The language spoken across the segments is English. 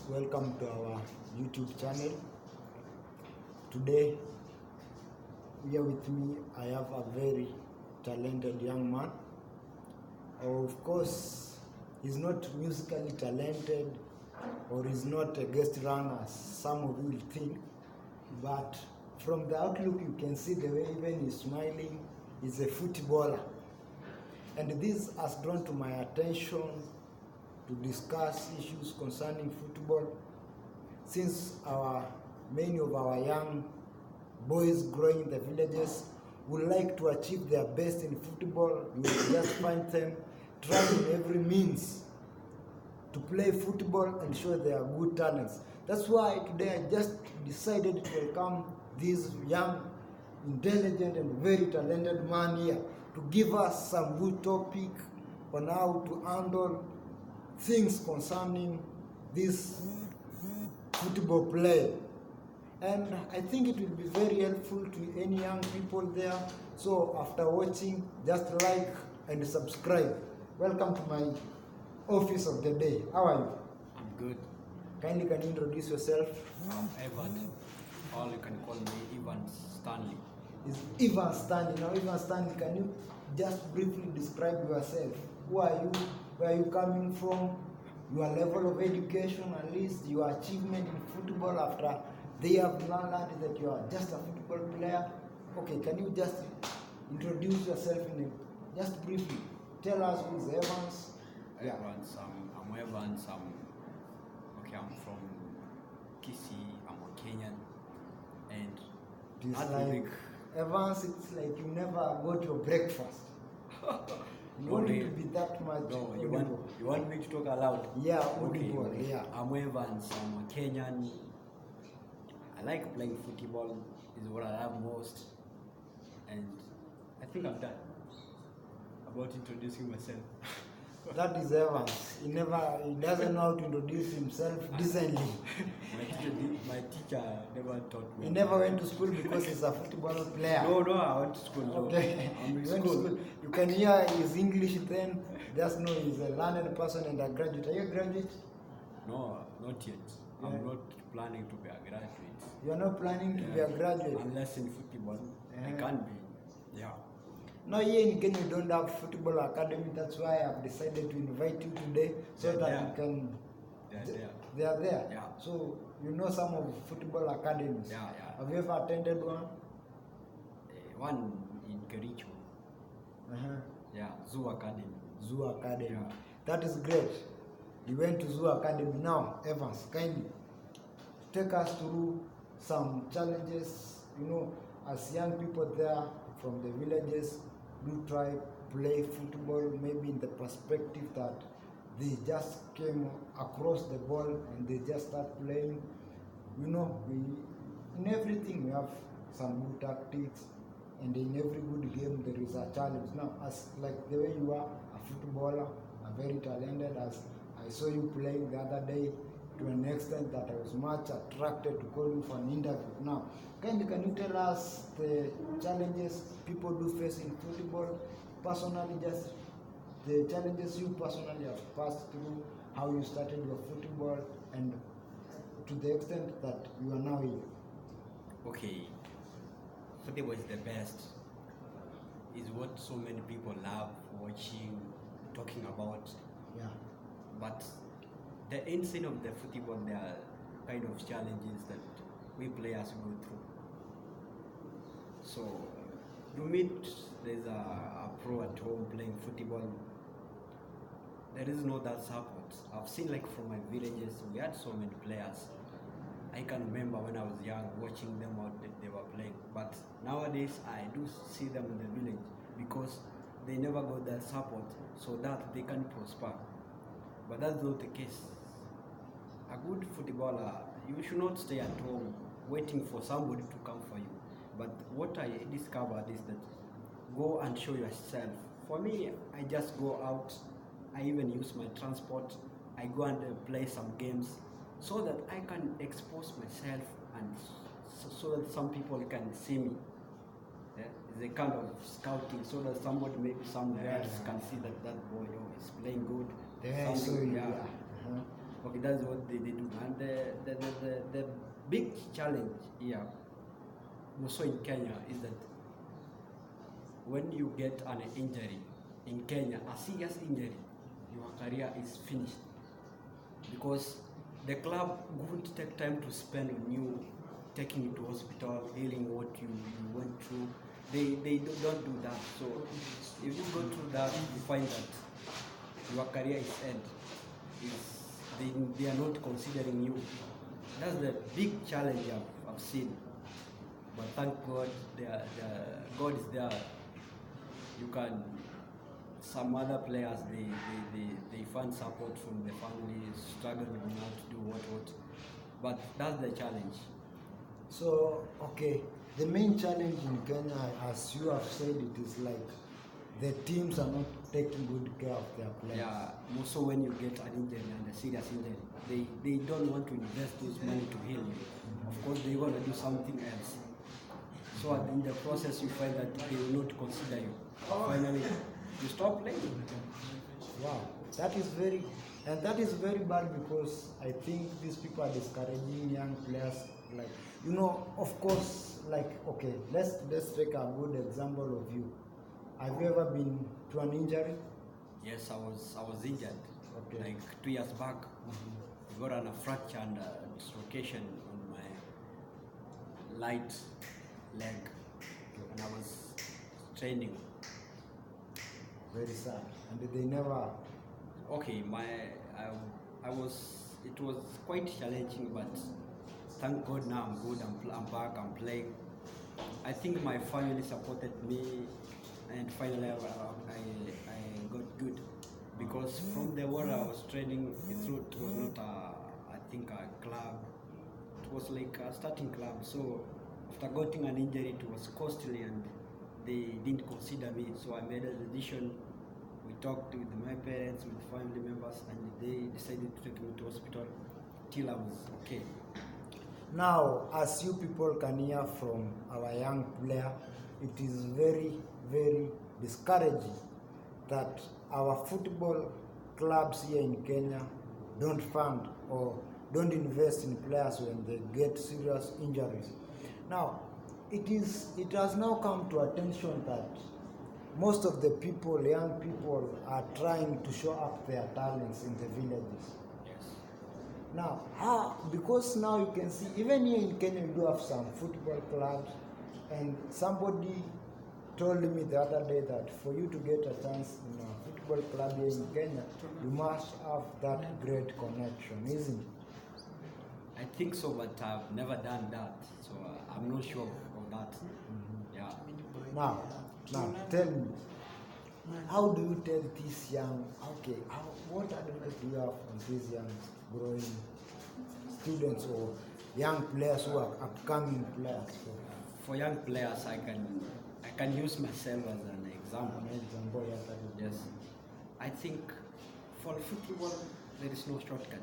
welcome to our YouTube channel. Today, here with me, I have a very talented young man. Of course, he's not musically talented or he's not a guest runner, as some of you will think, but from the outlook, you can see the way even he's smiling. He's a footballer. And this has drawn to my attention to discuss issues concerning football, since many of our young boys growing in the villages would like to achieve their best in football. You will just find them trying every means to play football and show their good talents. That's why today I just decided to welcome this young, intelligent and very talented man here to give us some good topic on how to handle things concerning this football play. And I think it will be very helpful to any young people there. So after watching, just like and subscribe. Welcome to my office of the day. How are you? I'm good. Kindly can you introduce yourself? I'm Evard. Or you can call me Evard Stanley. It's Evard Stanley. Now Evard Stanley, can you just briefly describe yourself? Who are you? Where are you coming from? Your level of education, at least your achievement in football after they have learned that you are just a football player. Okay, can you just introduce yourself just briefly? Tell us who is Evans. Evans, I'm Evans. I'm from Kisii. I'm a Kenyan, and It's like Evans. It's like you never got your breakfast. You want it to be that much. No, you want me to talk aloud? Yeah, okay. Yeah. I'm Evans. I'm a Kenyan. I like playing football. Is what I love most, and I think I'm done about introducing myself. That is Evans. He doesn't know how to introduce himself decently. My teacher never taught me. He never went to school because he's a football player. No, I went to school. Okay. I'm in He went to school. school. You can hear his English then. Just know he's a learned person and a graduate. Are you a graduate? No, not yet. Yeah. I'm not planning to be a graduate. You are not planning to be a graduate? Unless in football. I can't be. Yeah. No, here in Kenya we don't have football academy. That's why I've decided to invite you today so that you can. They are there. Yeah. So you know some of football academies. Yeah. Have you ever attended one? One in Kericho. Yeah, Zoo Academy. Zoo Academy. Yeah. That is great. You went to Zoo Academy. Now, Evans, kindly take us through some challenges. As young people there from the villages do try play football, maybe in the perspective that they just came across the ball and they just start playing. In everything we have some good tactics, and in every good game there is a challenge. Now, as like the way you are a footballer, a very talented, as I saw you playing the other day, to an extent that I was much attracted to call you for an interview. Now, can you tell us the challenges people do face in football? Personally, just the challenges you personally have passed through, how you started your football, and to the extent that you are now here. Okay. Football is the best. It's what so many people love watching, talking about. Yeah. But the inside of the football, there are kind of challenges that we players go through. So you meet, there's a pro at home playing football. There is no that support. I've seen like from my villages, we had so many players. I can remember when I was young watching them out they were playing. But nowadays I do see them in the village because they never got that support so that they can prosper. But that's not the case. A good footballer, you should not stay at home waiting for somebody to come for you. But what I discovered is that go and show yourself. For me, I just go out. I even use my transport. I go and play some games so that I can expose myself and so that some people can see me. Yeah? It's a kind of scouting so that somebody, maybe somewhere else can see that boy is playing good. Yeah, so Okay, that's what they do. And the big challenge here, also in Kenya, is that when you get an injury in Kenya, a serious injury, your career is finished. Because the club won't take time to spend on you taking you to hospital, healing what you went through. Don't do that. So if you go through that, you find that your career is end. They are not considering you. That's the big challenge I've seen. But thank God, God is there. You can. Some other players they find support from the family, struggling now to do what. But that's the challenge. So, okay, the main challenge in Kenya, as you have said, it is like the teams are not taking good care of their players. Yeah, also when you get an injury and a serious injury, they don't want to invest those money to heal you. Of course, they want to do something else. So in the process, you find that they will not consider you. Finally, you stop playing. Wow, that is very bad, because I think these people are discouraging young players. Like, of course, like, okay, let's take a good example of you. Have you ever been to an injury? Yes, I was injured. Okay. Like 2 years back. I got a fracture and a dislocation on my right leg when I was training. Very sad. And they never. Okay, it was quite challenging, but thank God now I'm good. I'm back. I'm playing. I think my family supported me, and finally I got good, because from the where I was training, it was not a club. It was like a starting club. So after getting an injury, it was costly, and they didn't consider me. So I made a decision. We talked with my parents, with family members, and they decided to take me to hospital till I was okay. Now, as you people can hear from our young player, it is very, very discouraging that our football clubs here in Kenya don't fund or don't invest in players when they get serious injuries. Now, it has now come to attention that most of the people, young people, are trying to show up their talents in the villages. Now, because now you can see, even here in Kenya, we do have some football clubs, and somebody told me the other day that for you to get a chance in a football club here in Kenya, you must have that great connection, isn't it? I think so, but I've never done that, so I'm not sure of that. Yeah. Now, tell me, how do you tell these young, what advice do you have on these young growing students or young players who are upcoming players? For young players, I can use myself as an example. Yes. I think for football, there is no shortcut.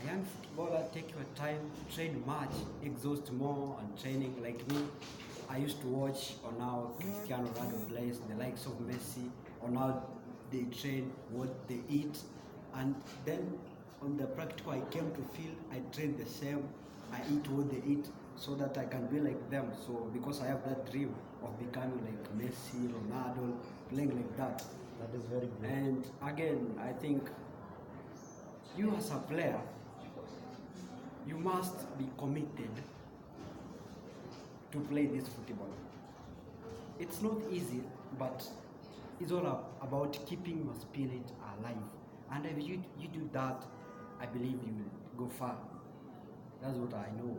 A young footballer, take your time, train much, exhaust more on training. Like me, I used to watch on how Cristiano Ronaldo plays, the likes of Messi, on how they train, what they eat, and then on the practical I came to feel I train the same, I eat what they eat, so that I can be like them. So because I have that dream of becoming like Messi, Ronaldo, playing like that. That is very good. And again, I think you as a player, you must be committed to play this football. It's not easy, but it's all about keeping your spirit alive. And if you do that, I believe you will go far. That's what I know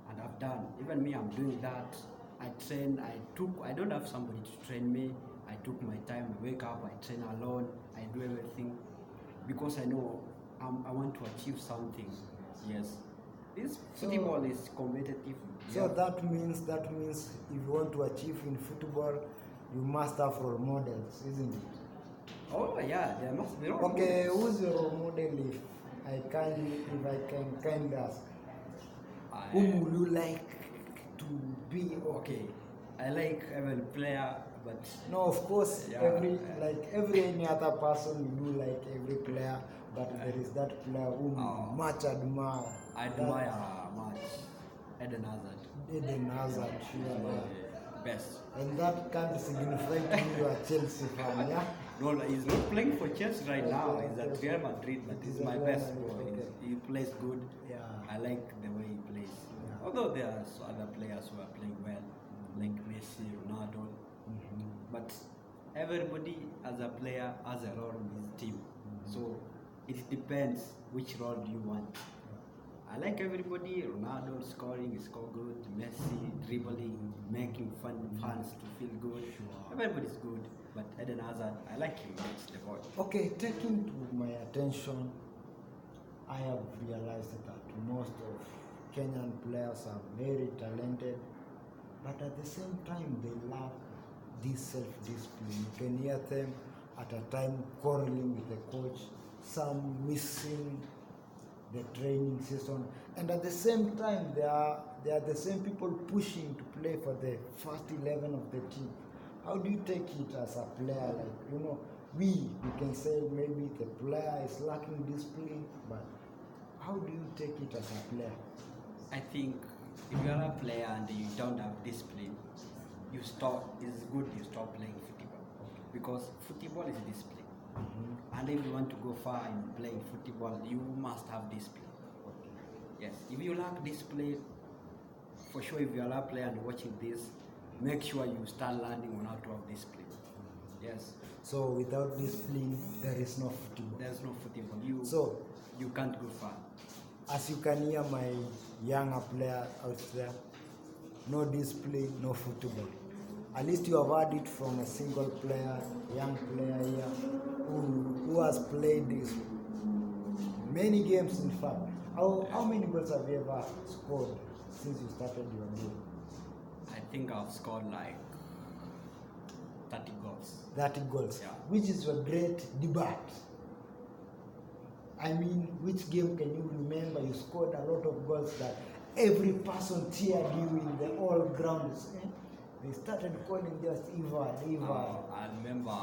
and I've done. Even me, I'm doing that. I train, I don't have somebody to train me. I took my time, I wake up, I train alone, I do everything because I know I want to achieve something. Yes. This football is competitive. So that means if you want to achieve in football, you must have role models, isn't it? Oh yeah, there must be role Okay, models. who's your role model if I can kindly ask? Whom would you like to be? Okay, I like every player, but no, of course, yeah, every any other person, you do like every player. but there is that player whom Oh. much admire. I admire much Eden Hazard. Eden Hazard, He's sure. my Yeah. best. And that can't signify to you you are a Chelsea fan, yeah? No, he's not playing for Chelsea right now. Okay, He's at okay. Real Madrid, but He's he's at my Real best Madrid, boy. okay. He plays good. Yeah. I like the way he plays. Yeah. Although there are other players who are playing well, like Messi, Ronaldo. But everybody as a player has a role in his team. So it depends which role do you want. I like everybody. Ronaldo scoring, he score good. Messi dribbling, making fans to feel good. Everybody's good. But Eden Hazard, I like him. It's the boy. Okay, taking to my attention, I have realized that most of Kenyan players are very talented, but at the same time they lack this self-discipline. You can hear them at a time quarreling with the coach, some missing the training session, and at the same time they are the same people pushing to play for the first 11 of the team. How do you take it as a player? Like, you know, we can say maybe the player is lacking discipline, but how do you take it as a player? I think if you are a player and you don't have discipline, you stop. It's good you stop playing football because football is discipline. And if you want to go far in playing football, you must have discipline. Yes, if you lack discipline, for sure, if you are a player and watching this, make sure you start learning on how to have discipline. Yes. So without discipline, there is no football. There's no football. You can't go far. As you can hear my younger player out there, no discipline, no football. At least you have heard it from a single player, young player here, who has played this many games in fact. How many goals have you ever scored since you started your game? I think I've scored like 30 goals. 30 goals, Yeah. Which is your great debut. I mean, which game can you remember you scored a lot of goals that every person cheered you in the whole ground? They started calling just Evard. I remember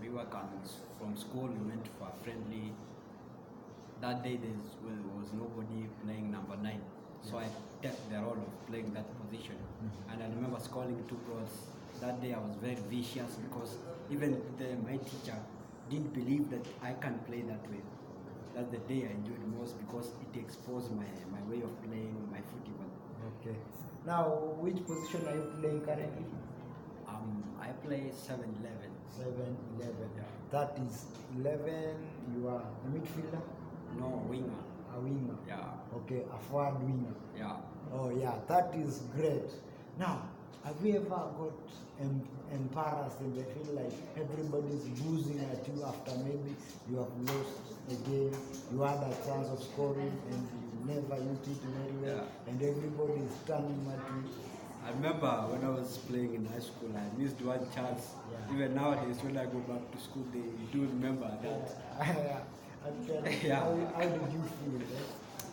we were coming from school, we went for a friendly. That day there was nobody playing number 9. So I took the role of playing that position. And I remember scoring 2 goals. That day I was very vicious because even my teacher didn't believe that I can play that way. That's the day I enjoyed most because it exposed my way of playing my football. Okay. Now, which position are you playing currently? I play 7-11. 7-11. Yeah. That is 11, you are a midfielder? No, winger. A winger? Yeah. Okay, a forward winger. Yeah. Oh yeah, that is great. Now, have you ever got embarrassed and they feel like everybody's boozing at you after maybe you have lost a game, you had a chance of scoring and you never used it very well, and everybody is turning at you? I remember when I was playing in high school, I missed one chance. Yeah. Even nowadays, when I go back to school, they do remember that. Yeah. How did you feel?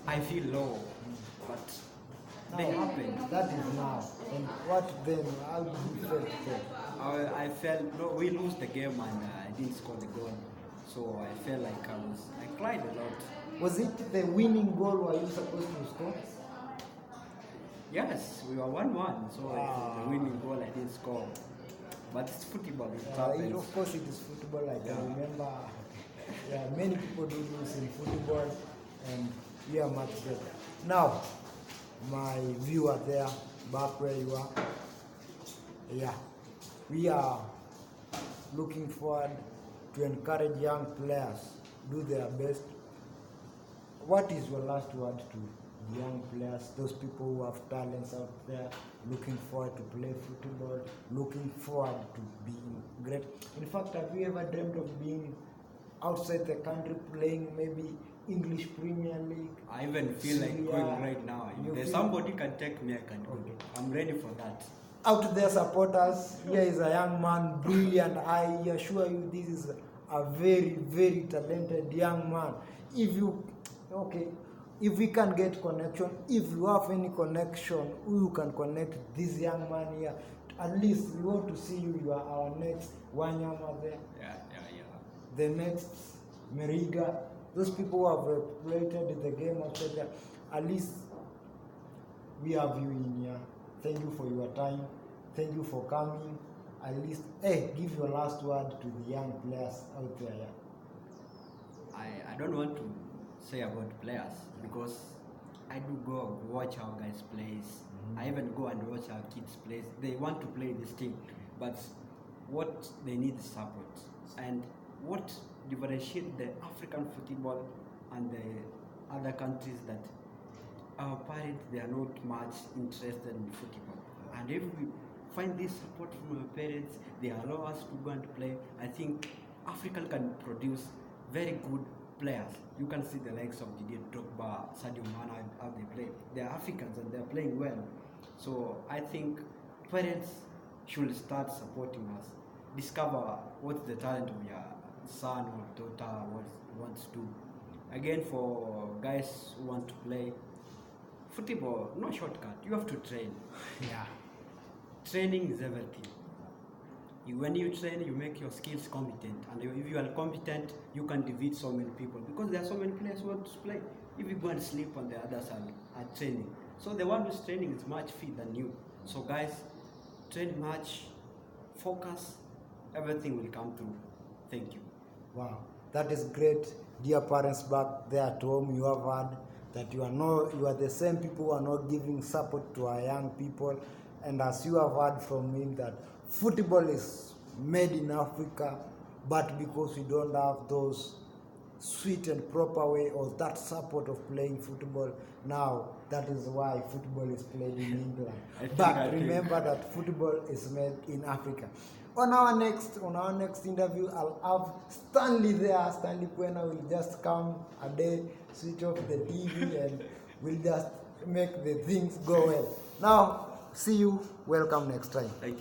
I feel low, but they happen. That is now. And what then? How did you feel then? I felt, no, we lose the game and I didn't score the goal. So I felt like I cried a lot. Was it the winning goal were you supposed to score? Yes, we were 1-1, so the winning goal I didn't score. But it's football, it happens. Of course it is football, I can remember. Yeah, many people do lose in football and we are much better. Now, my viewer there, back where you are, we are looking forward to encourage young players do their best. What is your last word to young players, those people who have talents out there, looking forward to play football, looking forward to being great? In fact, have you ever dreamed of being outside the country playing maybe English Premier League? I even feel like going right now. If there's somebody can take me, I can go. Okay. I'm ready for that. Out there, supporters, here is a young man, brilliant. I assure you, this is a very, very talented young man. If we can get connection, if you have any connection, who can connect this young man here, at least we want to see you. You are our next Wanyama there. Yeah. The next Meriga. those people who have represented the game outside there, at least we have you in here. Thank you for your time. Thank you for coming. At least, hey, give your last word to the young players out there. Yeah. I don't want to say about players because I do go watch how guys plays. I even go and watch how kids plays. They want to play this thing, but what they need is support. And what differentiates the African football and the other countries that our parents, they are not much interested in football. And if we find this support from our parents, they allow us to go and play, I think Africa can produce very good players. You can see the likes of Didier Drogba, Sadio Mane, how they play. They are Africans and they are playing well. So I think parents should start supporting us. Discover what's the talent of your son or daughter, what wants to do. Again, for guys who want to play football, no shortcut. You have to train. Yeah. Training is everything. When you train, you make your skills competent, and if you are competent, you can defeat so many people because there are so many players who want to play. If you go and sleep on the others are training, so the one who's training is much fit than you. So guys, train much, focus, everything will come through. Thank you. Wow, that is great. Dear parents back there at home, you have heard that you are the same people who are not giving support to our young people. And as you have heard from him that football is made in Africa, but because we don't have those sweet and proper way or that support of playing football, now that is why football is played in England. But remember that football is made in Africa. On our next interview, I'll have Stanley there. Stanley Kwena will just come a day, switch off the TV, and we'll just make the things go well. Now, see you. Welcome next time. Thank you.